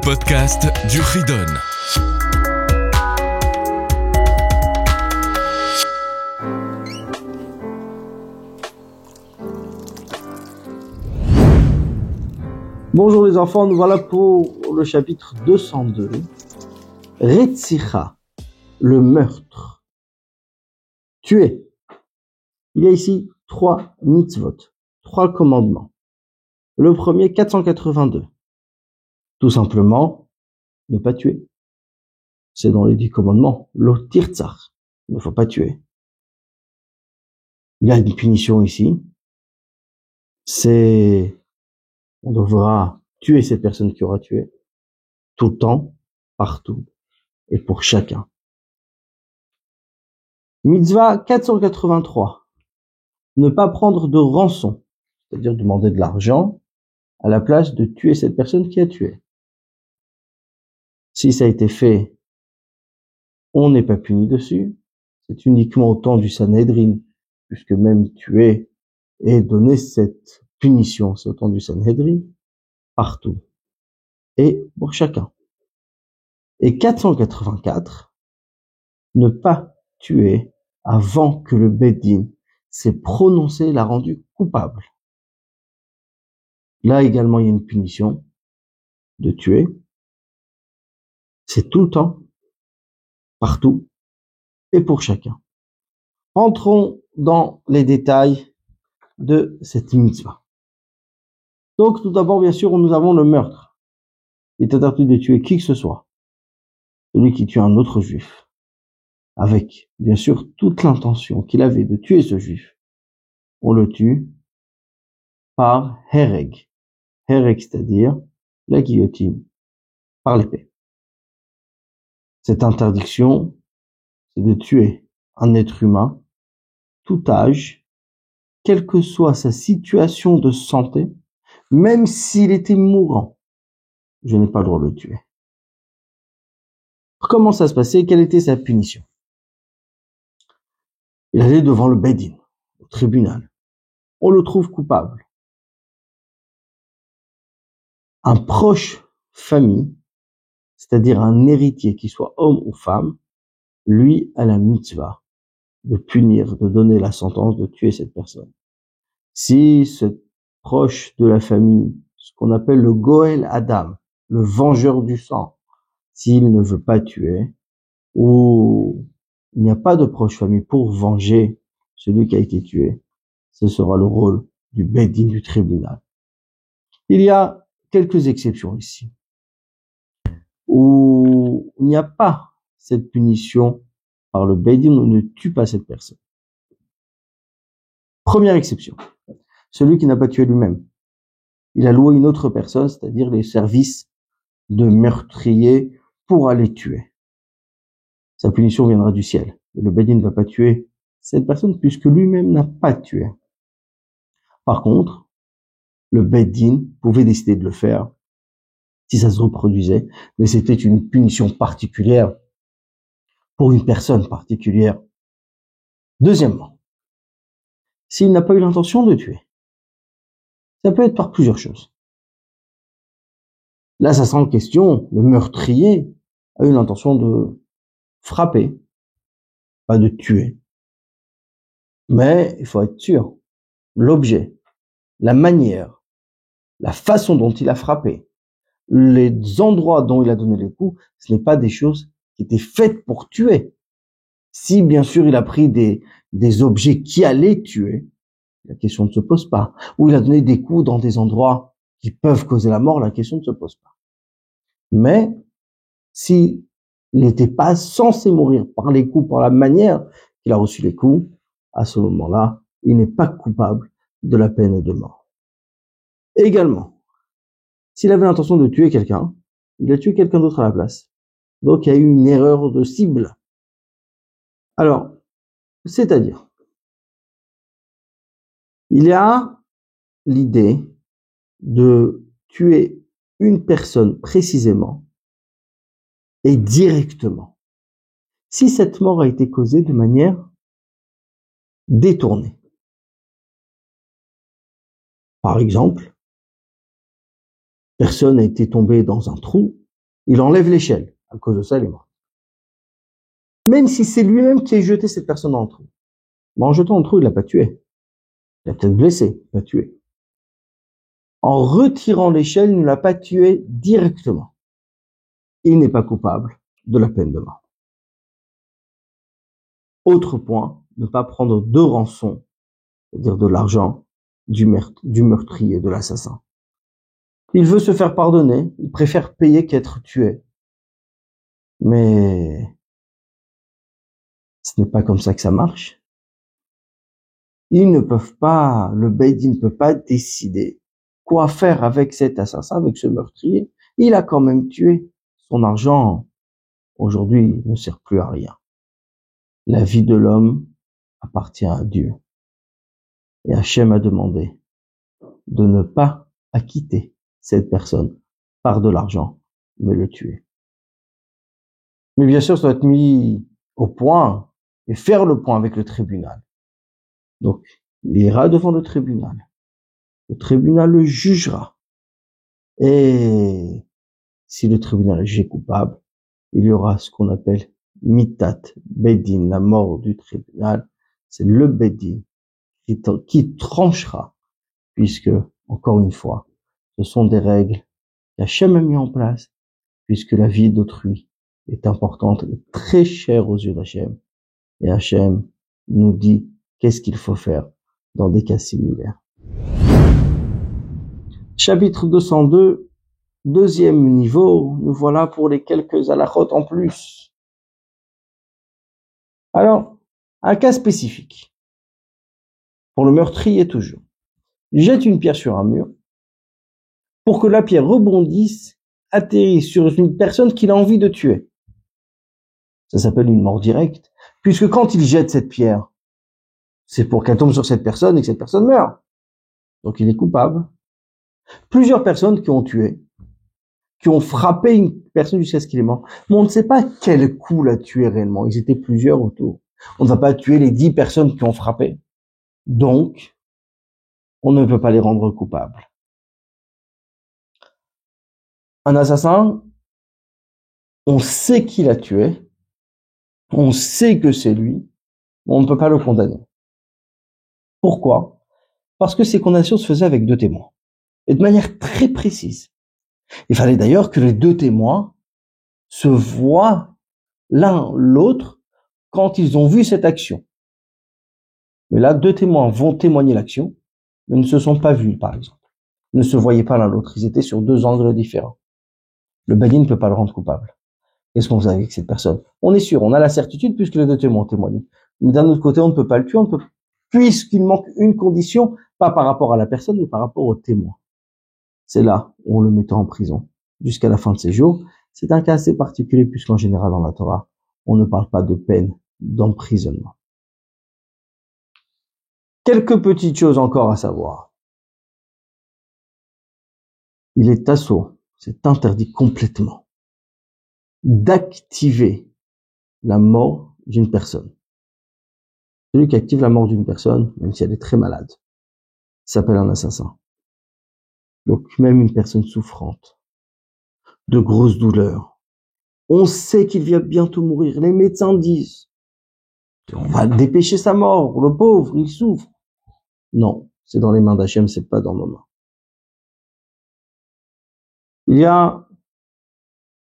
podcast du Ridon. Bonjour les enfants, nous voilà pour le chapitre 202. Retzicha, le meurtre. Tuer. Il y a ici 3 mitzvot, 3 commandements. Le premier, 482. Tout simplement, ne pas tuer. C'est dans les 10 commandements. Lo tirtzach, il ne faut pas tuer. Il y a une punition ici. On devra tuer cette personne qui aura tué. Tout le temps, partout, et pour chacun. Mitzvah 483. Ne pas prendre de rançon, c'est-à-dire demander de l'argent à la place de tuer cette personne qui a tué. Si ça a été fait, on n'est pas puni dessus. C'est uniquement au temps du Sanhédrin, puisque même tuer et donner cette punition, c'est au temps du Sanhédrin, partout et pour chacun. Et 484, ne pas tuer avant que le Beddin s'est prononcé, l'a rendu coupable. Là également, il y a une punition de tuer. C'est tout le temps, partout et pour chacun. Entrons dans les détails de cette mitzvah. Donc, tout d'abord, bien sûr, nous avons le meurtre. Il est interdit de tuer qui que ce soit. Celui qui tue un autre juif. Avec, bien sûr, toute l'intention qu'il avait de tuer ce juif. On le tue par hereg. Hereg, c'est-à-dire la guillotine, par l'épée. Cette interdiction, c'est de tuer un être humain, tout âge, quelle que soit sa situation de santé, même s'il était mourant, je n'ai pas le droit de le tuer. Comment ça se passait? Quelle était sa punition? Il allait devant le Beddin, au tribunal. On le trouve coupable. Un proche famille, c'est-à-dire un héritier, qui soit homme ou femme, lui a la mitzvah de punir, de donner la sentence de tuer cette personne. Si ce proche de la famille, ce qu'on appelle le Goel Adam, le vengeur du sang, s'il ne veut pas tuer, ou il n'y a pas de proche famille pour venger celui qui a été tué, ce sera le rôle du Beddin, du tribunal. Il y a quelques exceptions ici, où il n'y a pas cette punition par le Beddin, on ne tue pas cette personne. Première exception, celui qui n'a pas tué lui-même. Il a loué une autre personne, c'est-à-dire les services de meurtrier pour aller tuer. Sa punition viendra du ciel. Le Beddin ne va pas tuer cette personne puisque lui-même n'a pas tué. Par contre, le Beddin pouvait décider de le faire si ça se reproduisait, mais c'était une punition particulière pour une personne particulière. Deuxièmement, s'il n'a pas eu l'intention de tuer, ça peut être par plusieurs choses. Là, ça sent question, le meurtrier a eu l'intention de frapper, pas de tuer. Mais il faut être sûr, l'objet, la manière, la façon dont il a frappé, les endroits dont il a donné les coups, ce n'est pas des choses qui étaient faites pour tuer. Si, bien sûr, il a pris des objets qui allaient tuer, la question ne se pose pas. Ou il a donné des coups dans des endroits qui peuvent causer la mort, la question ne se pose pas. Mais, s'il n'était pas censé mourir par les coups, par la manière qu'il a reçu les coups, à ce moment-là, il n'est pas coupable de la peine de mort. Également, s'il avait l'intention de tuer quelqu'un, il a tué quelqu'un d'autre à la place. Donc, il y a eu une erreur de cible. Alors, c'est-à-dire, il y a l'idée de tuer une personne précisément et directement, si cette mort a été causée de manière détournée. Par exemple, personne a été tombé dans un trou Il enlève l'échelle. À cause de ça, il est mort. Même si c'est lui-même qui a jeté cette personne dans le trou. Mais en jetant dans le trou, il l'a pas tué. Il l'a peut-être blessé, il l'a tué. En retirant l'échelle, il ne l'a pas tué directement. Il n'est pas coupable de la peine de mort. Autre point, ne pas prendre de rançon, c'est-à-dire de l'argent du meurtrier, de l'assassin. Il veut se faire pardonner, il préfère payer qu'être tué. Mais ce n'est pas comme ça que ça marche. Ils ne peuvent pas, le Beddin ne peut pas décider quoi faire avec cet assassin, avec ce meurtrier. Il a quand même tué. Son argent, aujourd'hui, ne sert plus à rien. La vie de l'homme appartient à Dieu. Et Hachem a demandé de ne pas acquitter cette personne par de l'argent, mais le tuer. Mais bien sûr, ça doit être mis au point et faire le point avec le tribunal. Donc, il ira devant le tribunal. Le tribunal le jugera. Et si le tribunal est jugé coupable, il y aura ce qu'on appelle mitat Beddin, la mort du tribunal. C'est le Beddin qui tranchera, puisque, encore une fois, ce sont des règles qu'Hachem a mis en place, puisque la vie d'autrui est importante et très chère aux yeux d'Hachem. Et Hachem nous dit qu'est-ce qu'il faut faire dans des cas similaires. Chapitre 202, deuxième niveau, nous voilà pour les quelques halachot en plus. Alors, un cas spécifique. Pour le meurtrier toujours. Il jette une pierre sur un mur pour que la pierre rebondisse, atterrisse sur une personne qu'il a envie de tuer. Ça s'appelle une mort directe, puisque quand il jette cette pierre, c'est pour qu'elle tombe sur cette personne et que cette personne meure. Donc il est coupable. Plusieurs personnes qui ont tué, qui ont frappé une personne jusqu'à ce qu'il est mort, mais on ne sait pas quel coup l'a tué réellement. Ils étaient plusieurs autour. On ne va pas tuer les 10 personnes qui ont frappé. Donc, on ne peut pas les rendre coupables. Un assassin, on sait qui l'a tué, on sait que c'est lui, mais on ne peut pas le condamner. Pourquoi? Parce que ces condamnations se faisaient avec 2 témoins, et de manière très précise. Il fallait d'ailleurs que les 2 témoins se voient l'un l'autre quand ils ont vu cette action. Mais là, 2 témoins vont témoigner l'action, mais ne se sont pas vus, par exemple. Ils ne se voyaient pas l'un l'autre, ils étaient sur 2 angles différents. Le Beddin ne peut pas le rendre coupable. Qu'est-ce qu'on fait avec cette personne? On est sûr, on a la certitude puisque les 2 témoins ont témoigné. Mais d'un autre côté, on ne peut pas le tuer, puisqu'il manque une condition, pas par rapport à la personne, mais par rapport au témoin. C'est là où on le mettra en prison jusqu'à la fin de ses jours. C'est un cas assez particulier puisqu'en général dans la Torah, on ne parle pas de peine d'emprisonnement. Quelques petites choses encore à savoir. Il est assaut, c'est interdit complètement d'activer la mort d'une personne. Celui qui active la mort d'une personne, même si elle est très malade, s'appelle un assassin. Donc même une personne souffrante, de grosses douleurs, on sait qu'il va bientôt mourir. Les médecins disent, on va dépêcher sa mort, le pauvre, il souffre. Non, c'est dans les mains d'Hachem, c'est pas dans nos mains. Il y a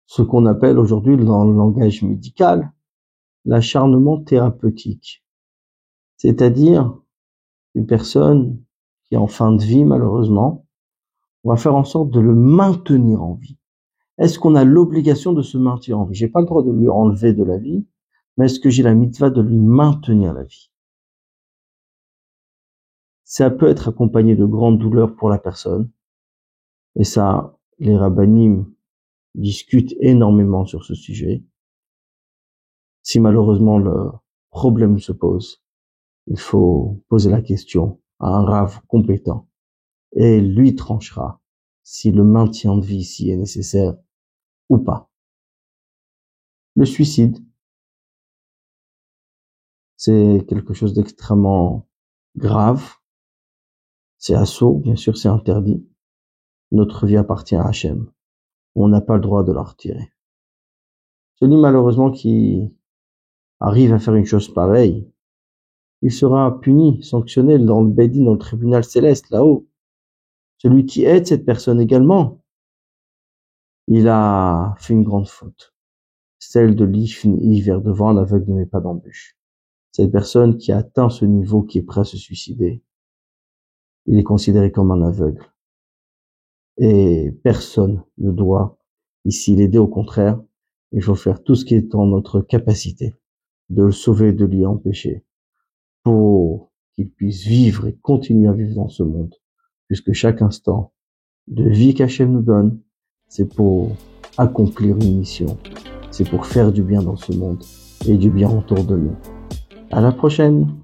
ce qu'on appelle aujourd'hui dans le langage médical l'acharnement thérapeutique. C'est-à-dire une personne qui est en fin de vie, malheureusement, on va faire en sorte de le maintenir en vie. Est-ce qu'on a l'obligation de se maintenir en vie? J'ai pas le droit de lui enlever de la vie, mais est-ce que j'ai la mitzvah de lui maintenir la vie? Ça peut être accompagné de grandes douleurs pour la personne, et ça, les rabbanim discutent énormément sur ce sujet. Si malheureusement le problème se pose, il faut poser la question à un rav compétent, et lui tranchera si le maintien de vie ici est nécessaire ou pas. Le suicide, c'est quelque chose d'extrêmement grave. C'est assaut, bien sûr, c'est interdit. Notre vie appartient à Hachem. On n'a pas le droit de la retirer. Celui malheureusement qui arrive à faire une chose pareille, il sera puni, sanctionné dans le Beddin, dans le tribunal céleste, là-haut. Celui qui aide cette personne également, il a fait une grande faute. Celle de l'ifni vers devant l'aveugle ne met pas d'embûche. Cette personne qui a atteint ce niveau, qui est prêt à se suicider, il est considéré comme un aveugle. Et personne ne doit ici l'aider, au contraire. Il faut faire tout ce qui est en notre capacité de le sauver, de lui empêcher, pour qu'il puisse vivre et continuer à vivre dans ce monde. Puisque chaque instant de vie qu'Hachem nous donne, c'est pour accomplir une mission. C'est pour faire du bien dans ce monde et du bien autour de nous. À la prochaine!